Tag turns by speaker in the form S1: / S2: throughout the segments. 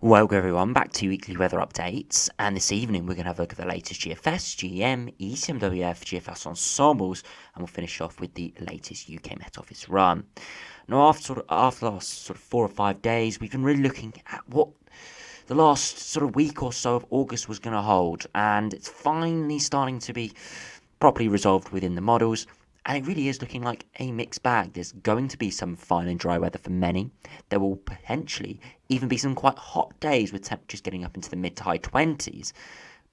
S1: Welcome everyone back to weekly weather updates, and this evening we're going to have a look at the latest GFS, GEM, ECMWF, GFS Ensembles, and we'll finish off with the latest UK Met Office run. Now after the last 4 or 5 days, we've been really looking at what the last week or so of August was going to hold, and it's finally starting to be properly resolved within the models. And it really is looking like a mixed bag. There's going to be some fine and dry weather for many. There will potentially even be some quite hot days with temperatures getting up into the mid to high 20s.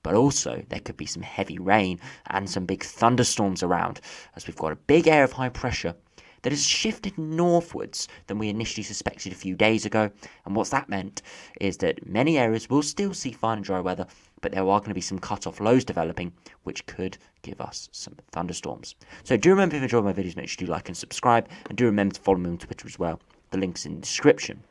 S1: But also, there could be some heavy rain and some big thunderstorms around, as we've got a big area of high pressure that has shifted northwards than we initially suspected a few days ago. And what's that meant is that many areas will still see fine and dry weather, but there are going to be some cut-off lows developing, which could give us some thunderstorms. So do remember, if you enjoyed my videos, make sure you do like and subscribe, and do remember to follow me on Twitter as well. The link's in the description.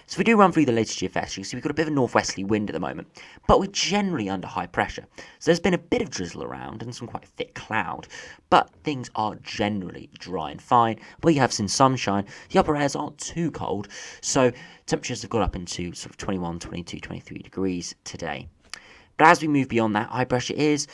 S1: So if we do run through the latest GFS, you can see we've got a bit of a northwesterly wind at the moment, but we're generally under high pressure. So there's been a bit of drizzle around and some quite thick cloud, but things are generally dry and fine. Where you have some sunshine, the upper airs aren't too cold, so temperatures have got up into 21, 22, 23 degrees today. But as we move beyond that, high pressure is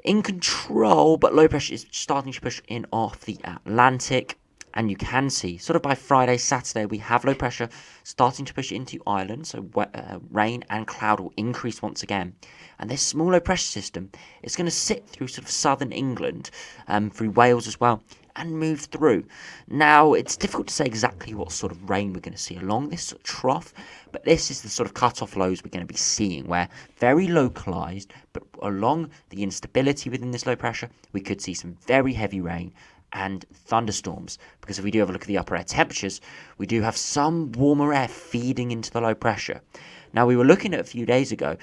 S1: in control, but low pressure is starting to push in off the Atlantic. And you can see, by Friday, Saturday, we have low pressure starting to push into Ireland. So rain and cloud will increase once again. And this small low pressure system is going to sit through southern England, through Wales as well, and move through. Now, it's difficult to say exactly what sort of rain we're going to see along this trough, but this is the cut-off lows we're going to be seeing, where very localised, but along the instability within this low pressure, we could see some very heavy rain and thunderstorms, because if we do have a look at the upper air temperatures, we do have some warmer air feeding into the low pressure. Now, we were looking at a few days ago,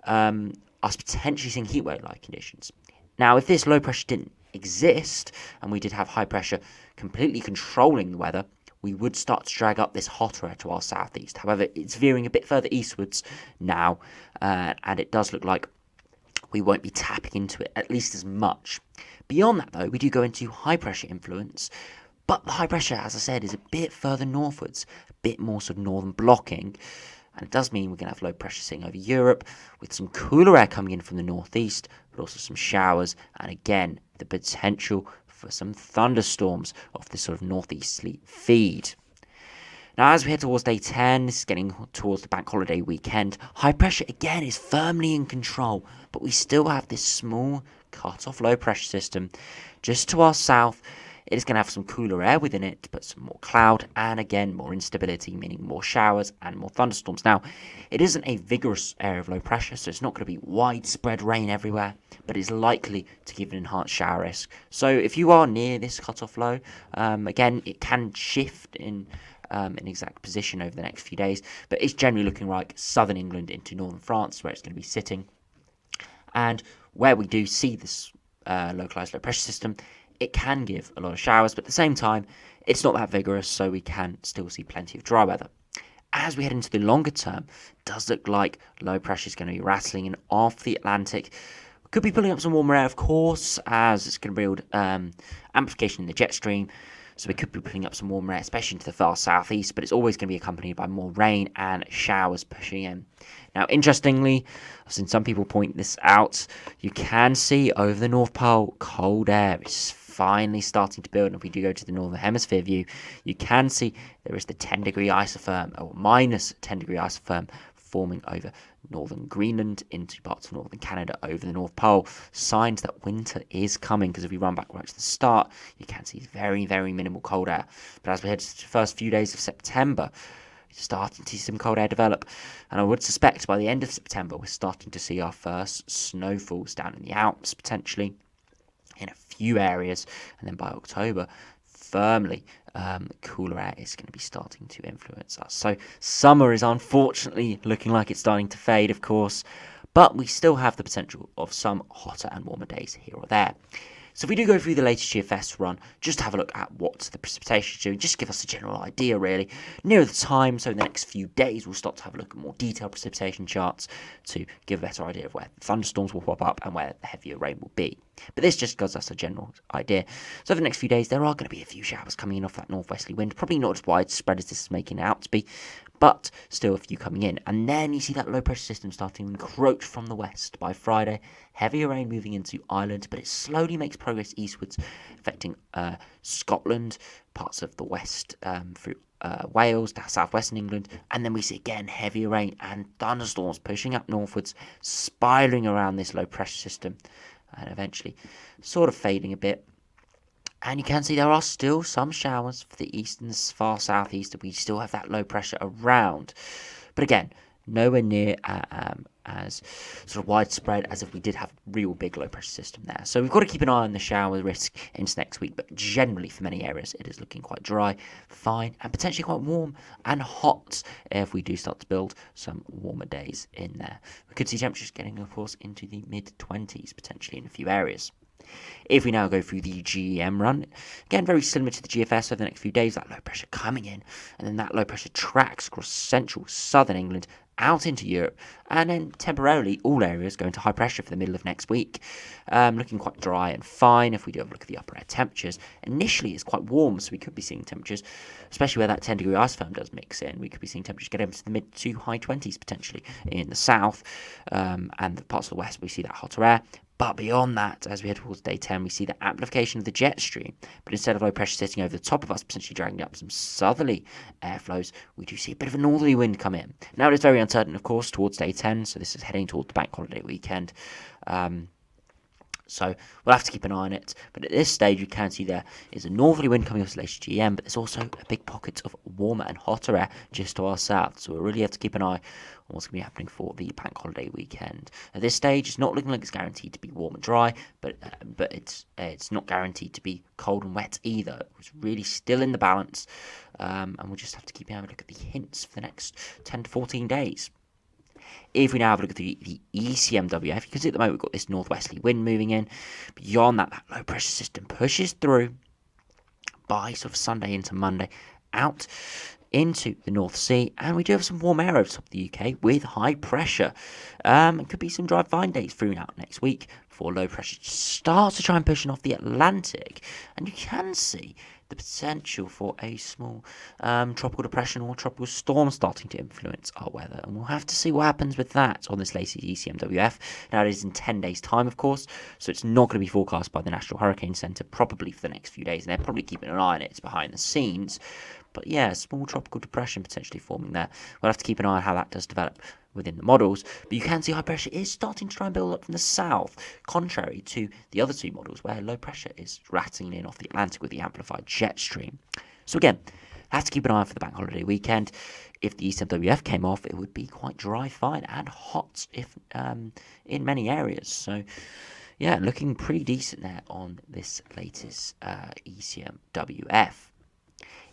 S1: us potentially seeing heatwave-like conditions. Now, if this low pressure didn't exist, and we did have high pressure completely controlling the weather, we would start to drag up this hotter air to our southeast. However, it's veering a bit further eastwards now, and it does look like we won't be tapping into it at least as much. Beyond that, though, we do go into high pressure influence, but the high pressure, as I said, is a bit further northwards, a bit more northern blocking, and it does mean we're going to have low pressure sitting over Europe, with some cooler air coming in from the northeast, but also some showers, and again, the potential for some thunderstorms off this northeasterly feed. Now, as we head towards day 10, this is getting towards the bank holiday weekend, high pressure again is firmly in control, but we still have this small cut-off low pressure system just to our south. It is going to have some cooler air within it, but some more cloud, and again, more instability, meaning more showers and more thunderstorms. Now, it isn't a vigorous area of low pressure, so it's not going to be widespread rain everywhere, but it's likely to give an enhanced shower risk. So if you are near this cut-off low, again, it can shift in an exact position over the next few days, but it's generally looking like southern England into northern France, where it's going to be sitting. And where we do see this localised low pressure system, it can give a lot of showers, but at the same time, it's not that vigorous, so we can still see plenty of dry weather. As we head into the longer term, it does look like low pressure is going to be rattling in off the Atlantic. We could be pulling up some warmer air, of course, as it's going to build amplification in the jet stream. So we could be putting up some warmer air, especially into the far southeast, but it's always going to be accompanied by more rain and showers pushing in. Now, interestingly, I've seen some people point this out, you can see over the North Pole, cold air is finally starting to build. And if we do go to the Northern Hemisphere view, you can see there is the 10-degree isotherm, or minus 10-degree isotherm, forming over northern Greenland into parts of northern Canada over the North Pole. Signs that winter is coming, because if we run back right to the start, you can see very, very minimal cold air. But as we head to the first few days of September, we're starting to see some cold air develop. And I would suspect by the end of September, we're starting to see our first snowfalls down in the Alps, potentially in a few areas. And then by October, firmly, cooler air is going to be starting to influence us. So summer is unfortunately looking like it's starting to fade, of course, but we still have the potential of some hotter and warmer days here or there. So if we do go through the latest GFS run, just have a look at what the precipitation is doing, just give us a general idea really. Nearer the time, so in the next few days, we'll start to have a look at more detailed precipitation charts to give a better idea of where thunderstorms will pop up and where the heavier rain will be. But this just gives us a general idea. So over the next few days, there are going to be a few showers coming in off that northwesterly wind. Probably not as widespread as this is making it out to be, but still a few coming in. And then you see that low pressure system starting to encroach from the west. By Friday, heavier rain moving into Ireland, but it slowly makes progress eastwards, affecting Scotland, parts of the west through Wales, southwestern England, and then we see again heavier rain and thunderstorms pushing up northwards, spiraling around this low pressure system, and eventually sort of fading a bit. And you can see there are still some showers for the east and the far southeast. We still have that low pressure around, but again, nowhere near as sort of widespread as if we did have a real big low pressure system there. So we've got to keep an eye on the shower risk into next week, but generally for many areas it is looking quite dry, fine, and potentially quite warm and hot if we do start to build some warmer days in there. We could see temperatures getting, of course, into the mid-20s potentially in a few areas. If we now go through the GEM run, again, very similar to the GFS over the next few days, that low pressure coming in, and then that low pressure tracks across central southern England, out into Europe, and then temporarily all areas go into high pressure for the middle of next week. Looking quite dry and fine. If we do have a look at the upper air temperatures, initially it's quite warm, so we could be seeing temperatures, especially where that 10-degree isotherm does mix in, we could be seeing temperatures get into the mid to high 20s potentially in the south, and the parts of the west we see that hotter air. But beyond that, as we head towards day 10, we see the amplification of the jet stream. But instead of low pressure sitting over the top of us, potentially dragging up some southerly airflows, we do see a bit of a northerly wind come in. Now, it is very uncertain, of course, towards day 10, so this is heading toward the bank holiday weekend. So we'll have to keep an eye on it. But at this stage, you can see there is a northerly wind coming off the latest GM, but there's also a big pocket of warmer and hotter air just to our south. So we'll really have to keep an eye on what's going to be happening for the bank holiday weekend. At this stage, it's not looking like it's guaranteed to be warm and dry, but it's not guaranteed to be cold and wet either. It's really still in the balance, and we'll just have to keep having a look at the hints for the next 10 to 14 days. If we now have a look at the ECMWF, you can see at the moment we've got this northwesterly wind moving in. Beyond that, that low pressure system pushes through by sort of Sunday into Monday out into the North Sea, and we do have some warm air over top of the UK with high pressure. It could be some dry fine days through out next week before low pressure starts to try and pushing off the Atlantic, and you can see the potential for a small tropical depression or tropical storm starting to influence our weather, and we'll have to see what happens with that on this latest ECMWF. Now, it is in 10 days' time, of course, so it's not going to be forecast by the National Hurricane Centre probably for the next few days, and they're probably keeping an eye on it. It's behind the scenes. But yeah, a small tropical depression potentially forming there. We'll have to keep an eye on how that does develop within the models. But you can see high pressure is starting to try and build up from the south, contrary to the other two models where low pressure is rattling in off the Atlantic with the amplified jet stream. So again, have to keep an eye for the bank holiday weekend. If the ECMWF came off, it would be quite dry, fine, and hot if in many areas. So yeah, looking pretty decent there on this latest ECMWF.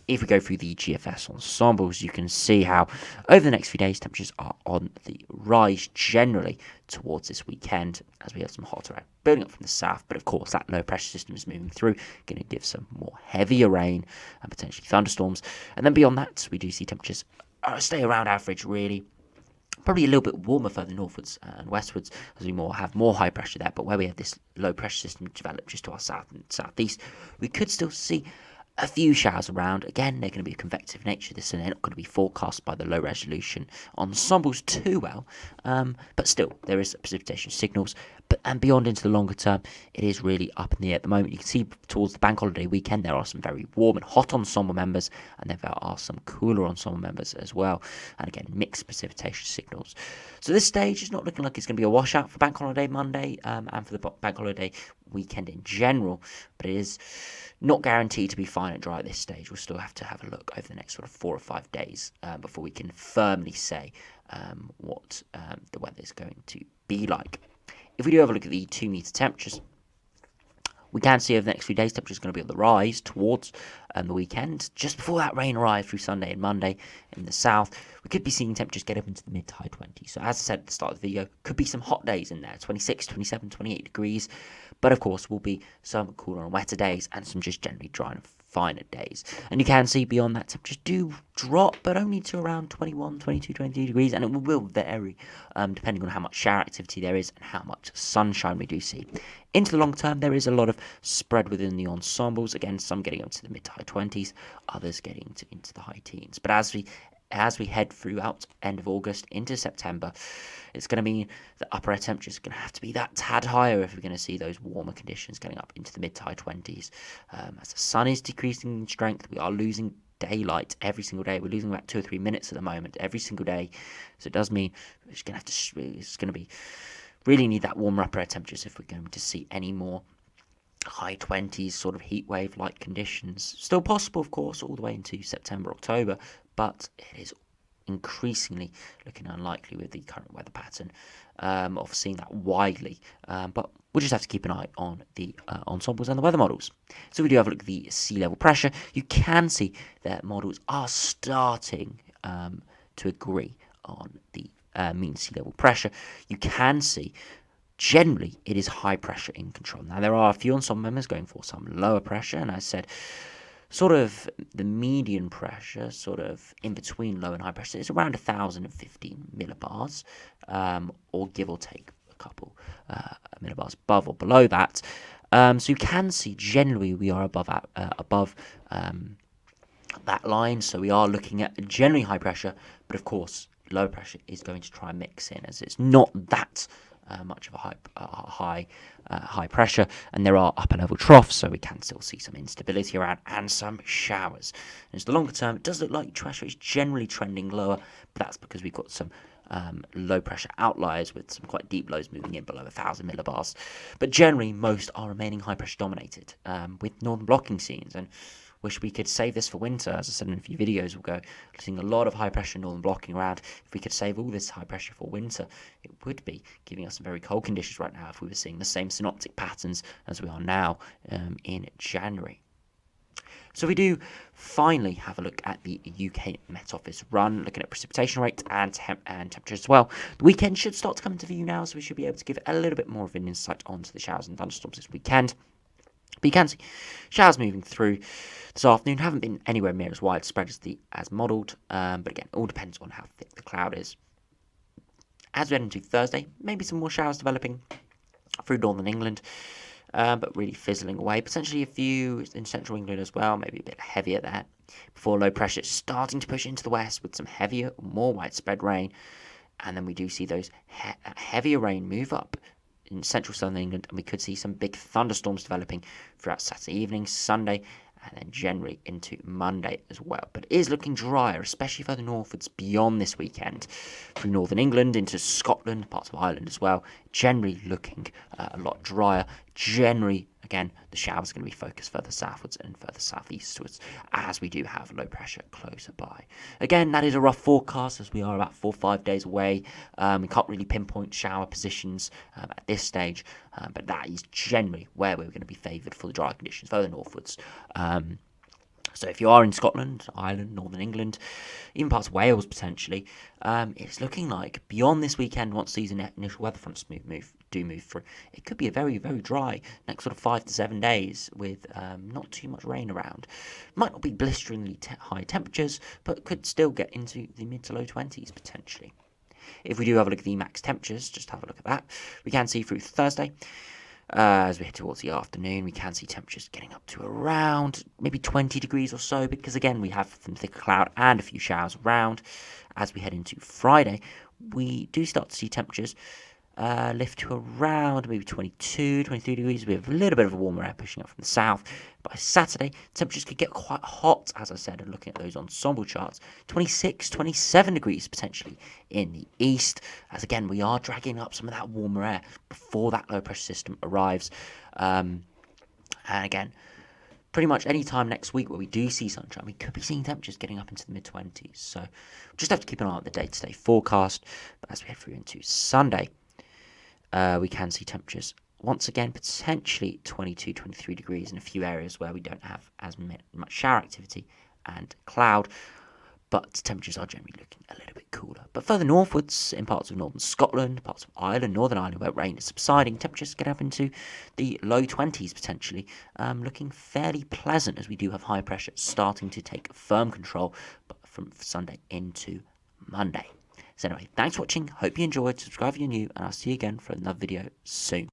S1: If we go through the GFS Ensembles, you can see how over the next few days temperatures are on the rise generally towards this weekend as we have some hotter air building up from the south. But of course, that low pressure system is moving through, going to give some more heavier rain and potentially thunderstorms. And then beyond that, we do see temperatures stay around average really. Probably a little bit warmer further northwards and westwards as we have more high pressure there. But where we have this low pressure system developed just to our south and southeast, we could still see a few showers around. Again, they're going to be a convective nature, and they're not going to be forecast by the low resolution ensembles too well. But still, there is precipitation signals. And beyond into the longer term, it is really up in the air at the moment. You can see towards the bank holiday weekend, there are some very warm and hot ensemble members, and there are some cooler ensemble members as well. And again, mixed precipitation signals. So this stage is not looking like it's going to be a washout for bank holiday Monday and for the bank holiday weekend in general, but it is not guaranteed to be fine and dry at this stage. We'll still have to have a look over the next sort of 4 or 5 days before we can firmly say what the weather is going to be like. If we do have a look at the 2-meter temperatures, we can see over the next few days temperatures going to be on the rise towards the weekend. Just before that rain arrives through Sunday and Monday in the south, we could be seeing temperatures get up into the mid to high 20s. So as I said at the start of the video, could be some hot days in there, 26, 27, 28 degrees. But of course, will be some cooler and wetter days and some just generally dry and finer days. And you can see beyond that, temperatures do drop, but only to around 21, 22, 23 degrees, and it will vary depending on how much shower activity there is and how much sunshine we do see. Into the long term, there is a lot of spread within the ensembles. Again, some getting up to the mid to high 20s, others getting into the high teens. But as we head throughout end of August into September, it's going to mean the upper air temperatures are going to have to be that tad higher if we're going to see those warmer conditions getting up into the mid to high 20s. As the sun is decreasing in strength, we are losing daylight every single day. We're losing about 2 or 3 minutes at the moment every single day. So it does mean it's going to be really need that warmer upper air temperatures if we're going to see any more high 20s sort of heat wave like conditions. Still possible, of course, all the way into September, October, but it is increasingly looking unlikely with the current weather pattern of seeing that widely. But we'll just have to keep an eye on the ensembles and the weather models. So we do have a look at the sea level pressure. You can see that models are starting to agree on the mean sea level pressure. You can see generally it is high pressure in control. Now there are a few ensemble members going for some lower pressure, and I said sort of the median pressure, sort of in between low and high pressure, is around 1,015 millibars, or give or take a couple millibars above or below that. So you can see generally we are above that line, so we are looking at generally high pressure, but of course low pressure is going to try and mix in, as it's not that much of a high pressure, and there are upper level troughs, so we can still see some instability around and some showers. And as the longer term, it does look like pressure is generally trending lower, but that's because we've got some low pressure outliers with some quite deep lows moving in below 1,000 millibars. But generally, most are remaining high pressure dominated, with northern blocking scenes. And wish we could save this for winter. As I said in a few videos, we'll go seeing a lot of high pressure northern blocking around. If we could save all this high pressure for winter, it would be giving us some very cold conditions right now if we were seeing the same synoptic patterns as we are now in January. So we do finally have a look at the UK Met Office run, looking at precipitation rates and temperature as well. The weekend should start to come into view now, so we should be able to give a little bit more of an insight onto the showers and thunderstorms this weekend. But you can see showers moving through this afternoon haven't been anywhere near as widespread as modelled, but again, it all depends on how thick the cloud is. As we head into Thursday, maybe some more showers developing through northern England, but really fizzling away. Potentially a few in central England as well, maybe a bit heavier there. Before low pressure starting to push into the west with some heavier, more widespread rain, and then we do see those heavier rain move up in central southern England, and we could see some big thunderstorms developing throughout Saturday evening, Sunday, and then generally into Monday as well. But it is looking drier, especially further northwards beyond this weekend, through northern England into Scotland, parts of Ireland as well. Generally looking a lot drier. Generally, again, the showers are going to be focused further southwards and further southeastwards, as we do have low pressure closer by. Again, that is a rough forecast, as we are about 4 or 5 days away. We can't really pinpoint shower positions at this stage, but that is generally where we're going to be favoured for the dry conditions further northwards. So if you are in Scotland, Ireland, Northern England, even parts of Wales potentially, it's looking like beyond this weekend, once these initial weather fronts move through, it could be a very, very dry next sort of 5 to 7 days with not too much rain around. Might not be blisteringly high temperatures, but could still get into the mid to low 20s potentially. If we do have a look at the max temperatures, just have a look at that. We can see through Thursday, as we head towards the afternoon, we can see temperatures getting up to around maybe 20 degrees or so, because again, we have some thicker cloud and a few showers around. As we head into Friday, we do start to see temperatures lift to around maybe 22, 23 degrees. We have a little bit of a warmer air pushing up from the south. By Saturday, temperatures could get quite hot, as I said, and looking at those ensemble charts, 26, 27 degrees potentially in the east, as again, we are dragging up some of that warmer air before that low pressure system arrives. And again, pretty much any time next week where we do see sunshine, we could be seeing temperatures getting up into the mid-20s. So we'll just have to keep an eye on the day-to-day forecast. But as we head through into Sunday, we can see temperatures once again potentially 22, 23 degrees in a few areas where we don't have as much shower activity and cloud. but temperatures are generally looking a little bit cooler. But further northwards, in parts of northern Scotland, parts of Ireland, Northern Ireland, where rain is subsiding, temperatures get up into the low 20s potentially, looking fairly pleasant as we do have high pressure starting to take firm control from Sunday into Monday. So anyway, thanks for watching. Hope you enjoyed. Subscribe if you're new, and I'll see you again for another video soon.